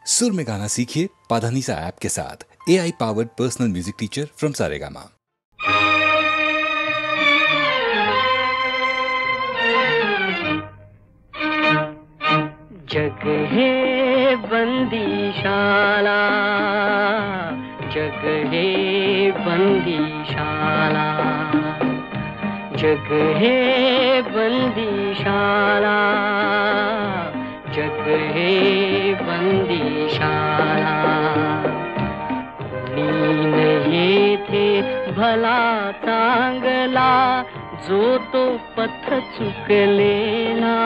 सुर में गाना सीखिए पाधानीसा ऐप के साथ। AI powered personal music teacher from Saregama. जग है बंदीशाला, जग है बंदीशाला, जग है बंदीशाला, जग है बंदीशाला। नीन ये थे भला चांगला, जो तो पथ चुकलेला।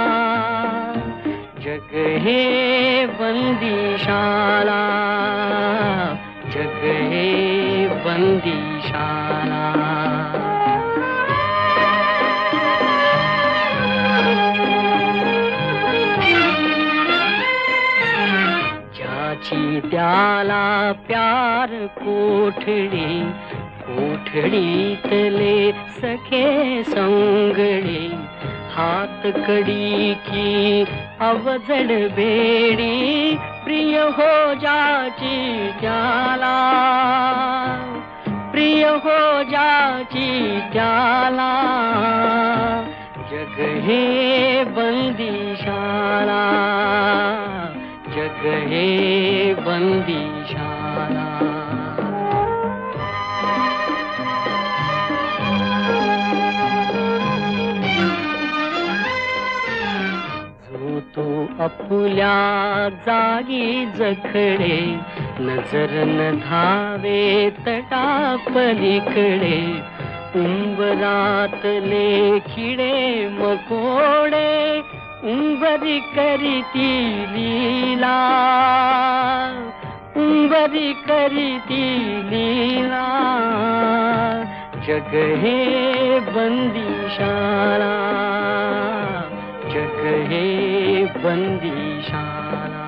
जग है बंदीशाला, जग है बंदीशाला। ज्याची त्याला प्यार कोठडी, कोठडीतले सखे संगडे, हात कडी की अवजड बेडी, प्रिय हो जाची त्याला, प्रिय हो जाची त्याला। जग है बंदीशाला, जग है बंदीशाला। तो अपुल्या जागी जखडे, नजर न धावे तटापलीकडे, उंबरातले किडे मकोडे, उंबरी करीती लीला, उंबरी करीती लीला। जग है बंदीशाला, जग है बंदीशाला।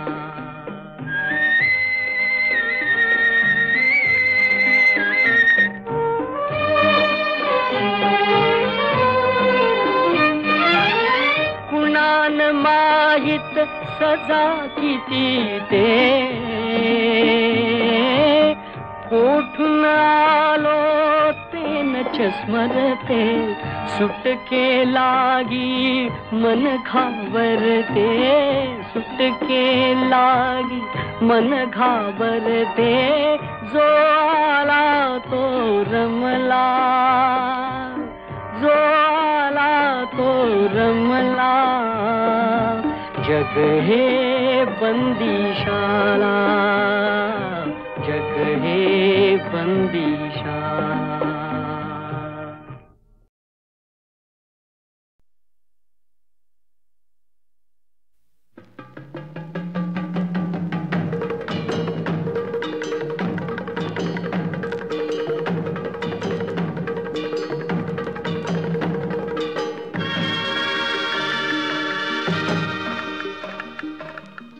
कुणान माहित सजा किती ते, कोठून आलो ते नच स्मरते, सुटके लागी मन घाबरते, सुटके लागी मन घाबरते। जो आला तो रमला, जो आला तो रमला। जग है बंदीशाला, जग है बंदीशाला।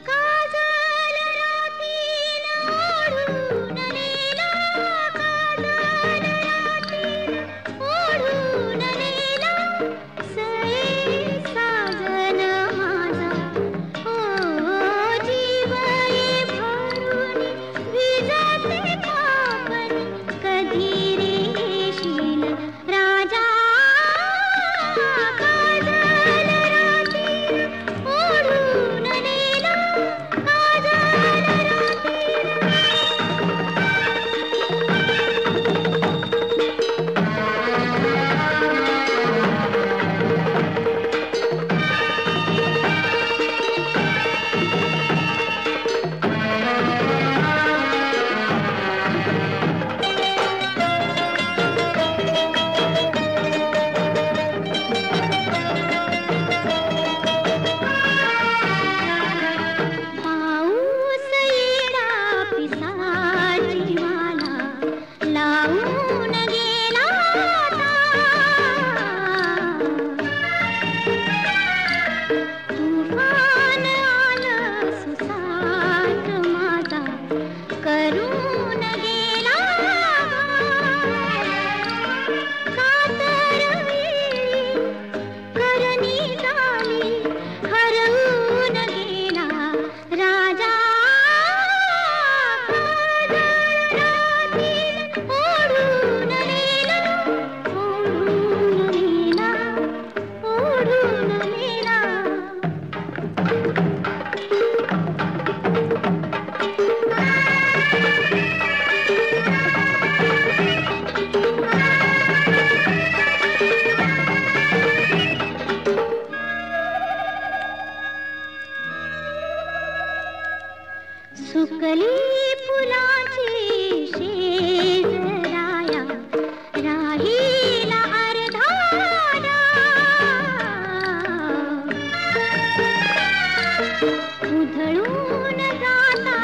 काजल राती ओढून नेला, काजल सुकली फुलाची शेजराया राहीला अर्धारा उधळून जाता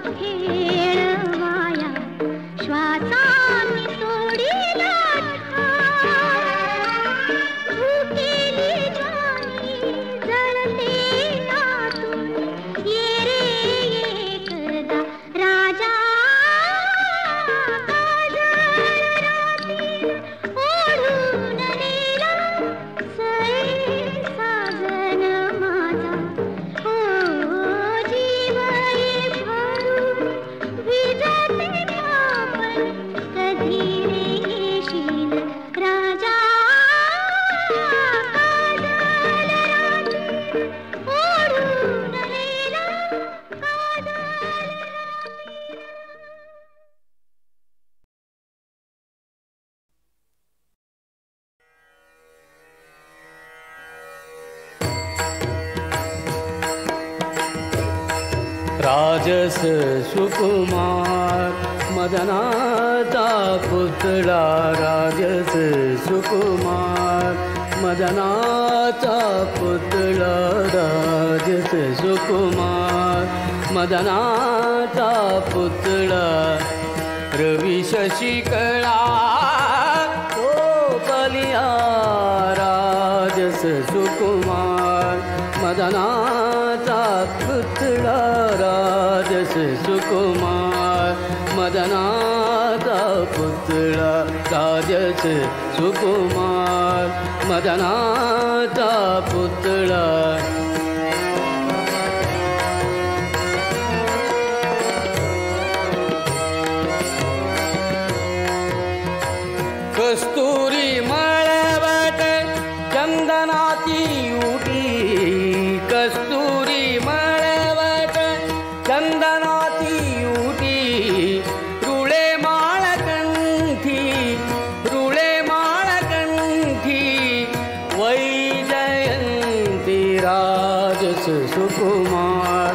खेळवाया श्वासांनी तोडीला भुकेली जाणी जळते नातून ये रे एकदा राजा काजळ राती ओढून नेला सळे साजन माझा ओ जीव ये भरून विजते पापण कधी रे येशील राजा काजळ राती ओढून नेला काजळ राजस सुकुमार मदनाचा पुतळा राजस सुकुमार मदनाचा पुतळा राजस सुकुमार मदनाचा पुतळा रवी शशिकळा तो बलिया राजस सुकुमार मदनाचा पुतळा राजस सुकुमार मदनाचा पुतळा राजस सुकुमार मदनाचा पुतळा कस्तुरी मळवट चंदनाती उटी कस्तुरी मळवट चंदनाती उटी रुळे माळकंठी वैजयंती राजस सुकुमार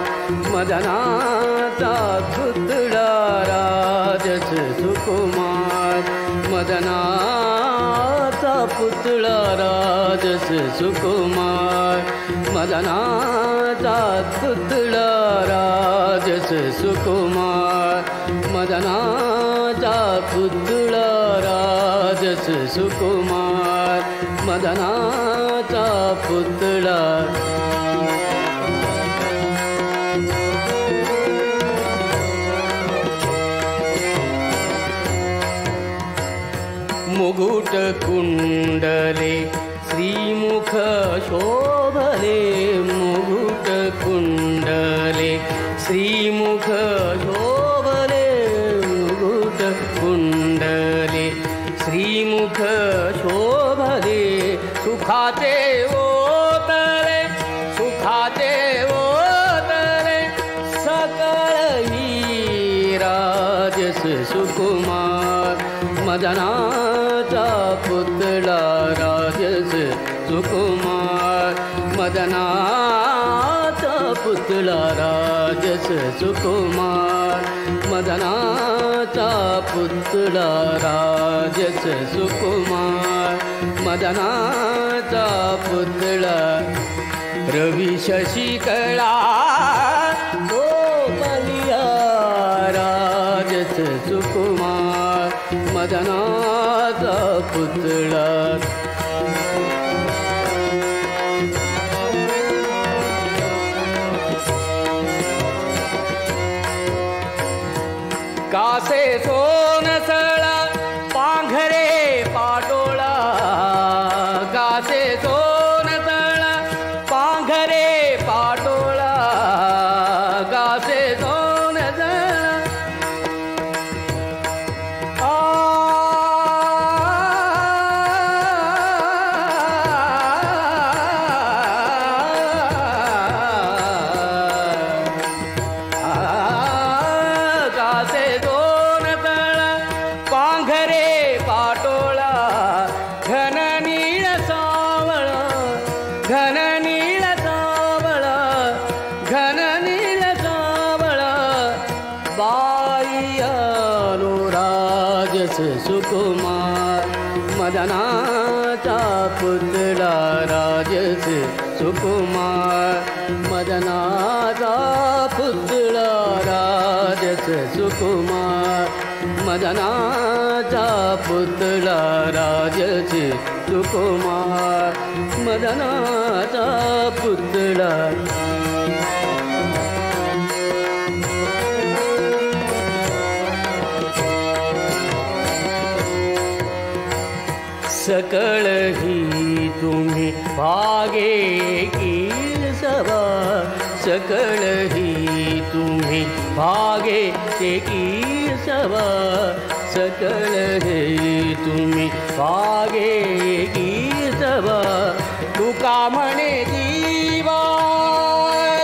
मदनाचा पुतळा राजस सुकुमार मदनाचा पुतळा राजस सुकुमार मदनाचा पुतळा राजस सुकुमार मदनाचा पुतळा राजस सुकुमार मदनाचा पुतळा मुकुट कुंडले श्रीमुख शोभले मुकुट कुंडले श्रीमुख शोभले मुकुट कुंडले श्रीमुख शोभले सुखाचे ओतले सकळ ही राजस सुकुमार मदनाचा पुतळा राजस सुकुमार मदनाचा पुतळा राजस सुकुमार मदनाचा पुतळा राजस सुकुमार मदनाचा पुतळा रवी शशिकळा तो बलिया राजस सुकुमार मदनाचा पुतळा कासे सोनसळा पांघरे पाटोळा कासे सोनसळा पांघरे पाटोळा कासे सोनसळा राजस सुकुमार मदनाचा पुतळा राजस सुकुमार मदनाचा पुतळा राजस सुकुमार मदनाचा पुतळा राजस सुकुमार मदनाचा पुतळा सकळ ही तुम्ही भागे की सभा सकळ ही तुम्ही भागे की सभा सकळ हे तुम्ही भागे की सभा तुका म्हणे जीवा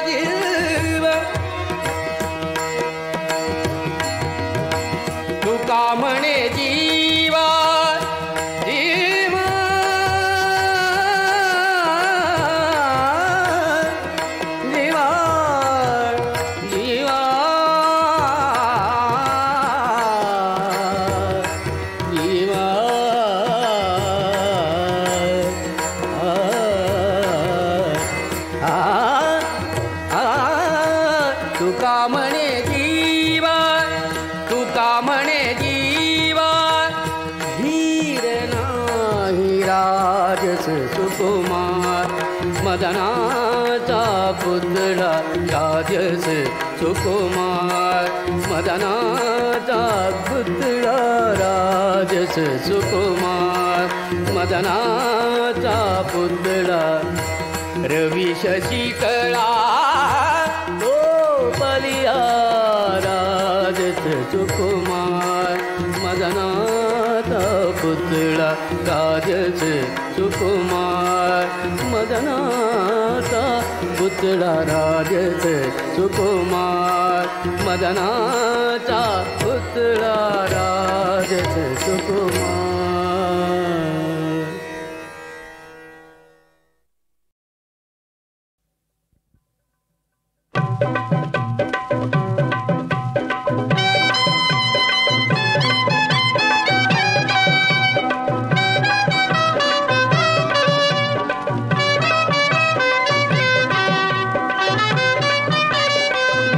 जीवा तुका म्हणे जीवा मदनाचा पुतळा राजस सुकुमार मदनाचा पुतळा राजस सुकुमार मदनाचा पुतळा रवी शशिकळा तो बलिया राजस सुकुमार मदनाचा पुतळा राजस सुकुमार मदनाचा पुतळा राजस सुकुमार मदनाचा पुतळा राजस सुकुमार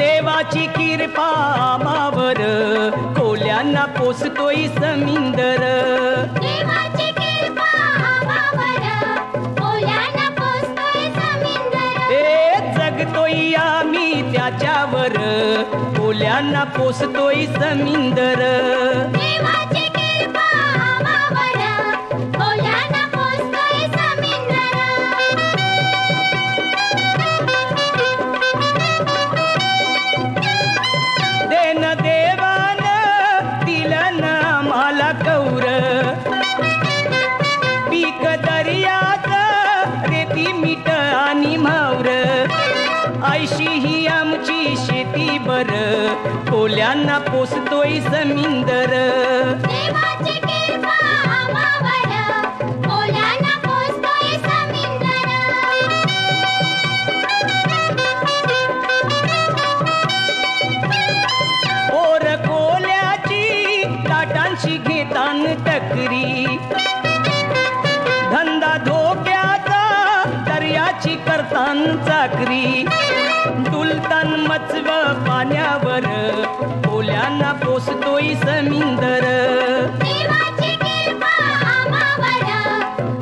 देवाची कृपा आम्हावर कोल्यांना पोसतोय समिंदर देवाची कृपा आम्हावर कोल्यांना पोसतोय समिंदर ए जगतोय आम्ही त्याच्यावर कोल्यांना पोसतोय समिंदर देवाची कृपा आम्हावर कोल्यांना पोसतोय समिंदर देन देवान दिलन आम्हाला कौर पीक दर्यात रेती मीठ आणि म्हावर ऐशी ही आमची शेती बर कोल्यांना पोसतोय समिंदर देवाची कृपा आम्हावर कोल्यांना पोसतोय समिंदर ओर कोल्याची ताटांची घेतान टकरी धंदा धोक्याचा दर्याची करतान चाकरी डुलतान मचव पाण्यावर कोल्यांना पोसतोय समिंदर देवाची कृपा आम्हावर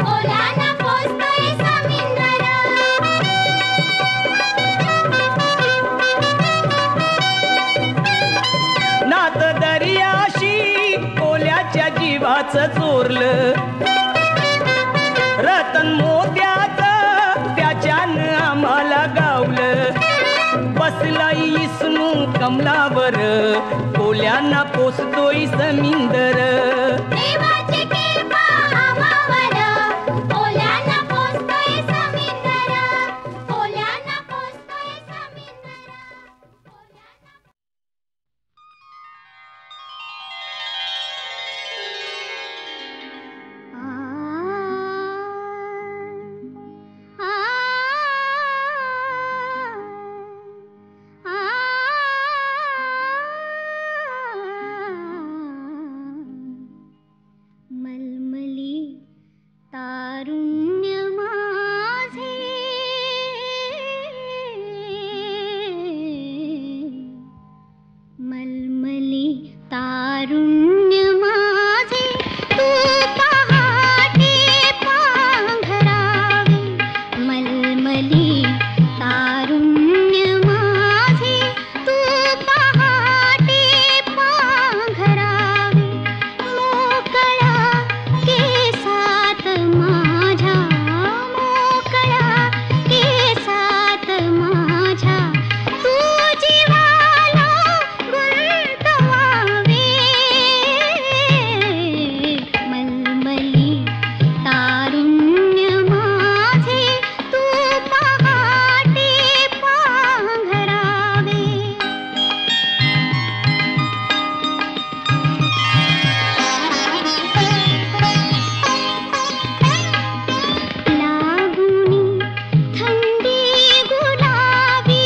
कोल्यांना पोसतोय समिंदर नात दर्याशी कोल्याच्या जीवाचं चोरलं रतन मोत्याचं त्याच्यानं आम्हाला गावलं बसला इसनू कमलावर कोल्यांना पोसतोय समिंदर देवाची कृपा आम्हावर कोल्यांना पोसतोय समिंदर कोल्यांना पोसतोय समिंदर तारुण्य माझे तू पहाटे पांघरावे मलमली तारुण्य माझे तू पहाटे पांघरावे मोकळा केसात माझ्या मोकळा केसात माझ्या तू जीवाला गुंतवावे मलमली तारुण्य माझे तू पहाटे पांघरावे लागुनी थंडी गुलाबी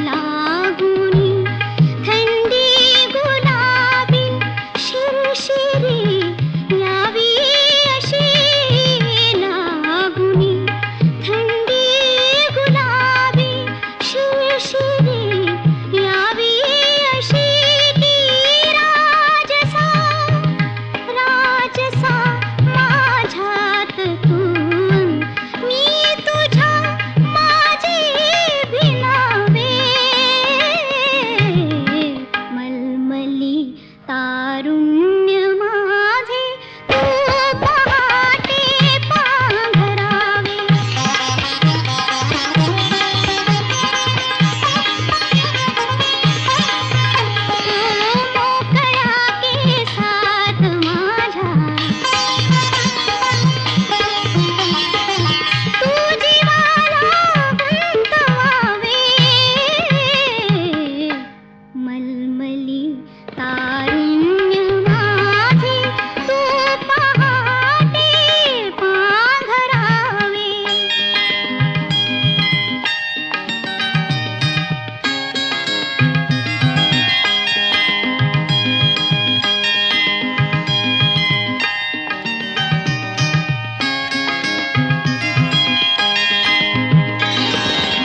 लागुनी थंडी गुलाबी शिरशिरी यावी अशी लागुनी थंडी गुलाबी शिरशिरी यावी अशी ती राजसा राजसा माझ्यात तू मी तुझ्या माझी भिनावे मलमली तारुण्य माझे तू पहाटे पांघरावे मोकळ्या केसात माझ्या तू जीवाला गुंतवावे मलमली तारुण्य माझे तू पहाटे पांघरावे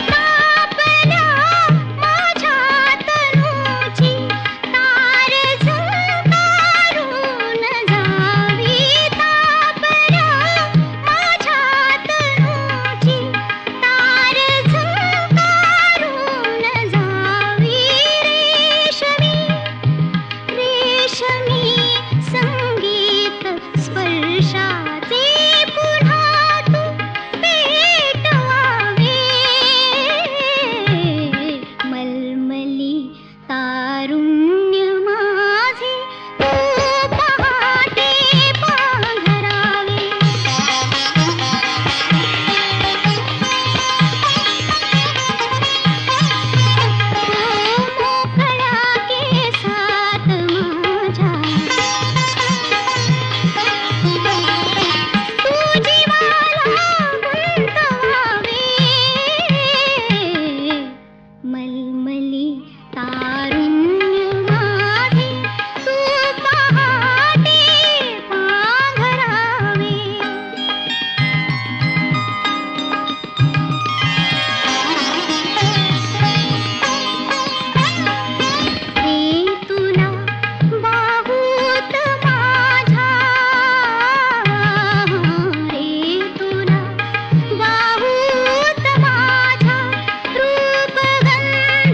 तापल्या माझ्या तनूची तार झुंकारून जावी तापल्या माझ्या तनूची तार झुंकारून जावी रेशमी रेशमी संगीत स्पर्शाचे पुन्हा तू पेटवावे मलमली तारुण्य माझे तू पहाटे पांघरावे मोकळ्या केसात माझ्या तू जीवाला गुंतवावे मलमली तारुण्य माझे तू पहाटे पांघरावे रे तुला बाहूत माझ्या रे तुला बाहूत माझ्या रूपगंधा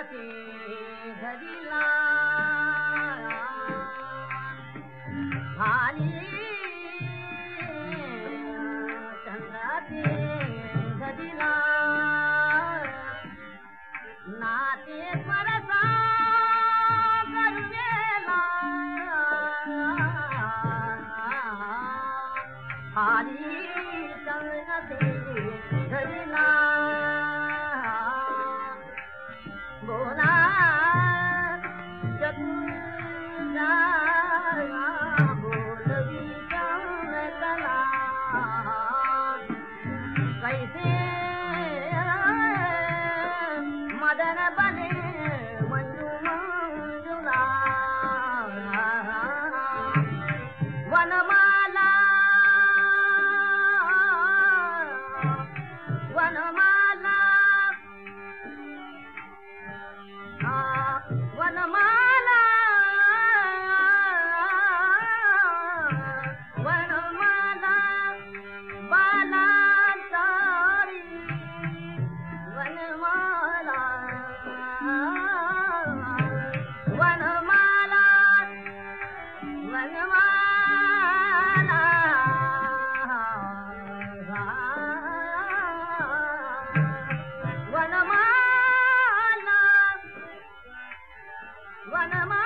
चंद्राचे घरीला भारी चंद्राचे घरीला नाते परसा करुवेला भारी चंद्राचे घरीला बोला चतुरा बोलवी चंद्रकला कैसे मदन बने मंजू मंजुला वनमाला वनमाला वनमाला वनमाला बाला तारी वनमाला वनमाला वनमाला वनमाला वनमाला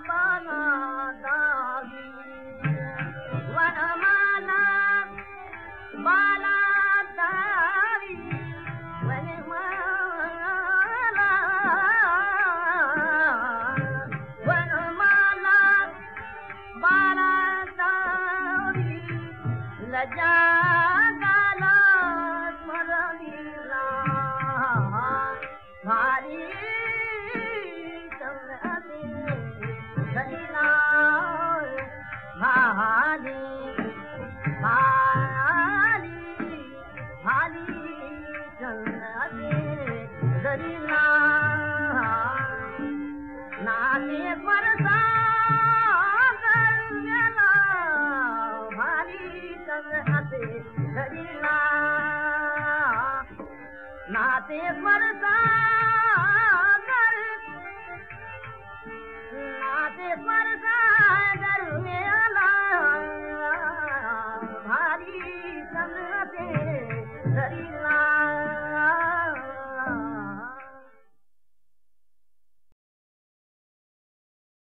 बाला दावी वनमाला बाला दावी वनमाला वनमाला बाला दावी लजा गाला स्मरणीला भारी चंद्राचे घरीला भारी भारी भारी चंद्राचे घरीला नाते परसा करुवेला भारी चंद्राचे घरीला नाते परसा नाते परसा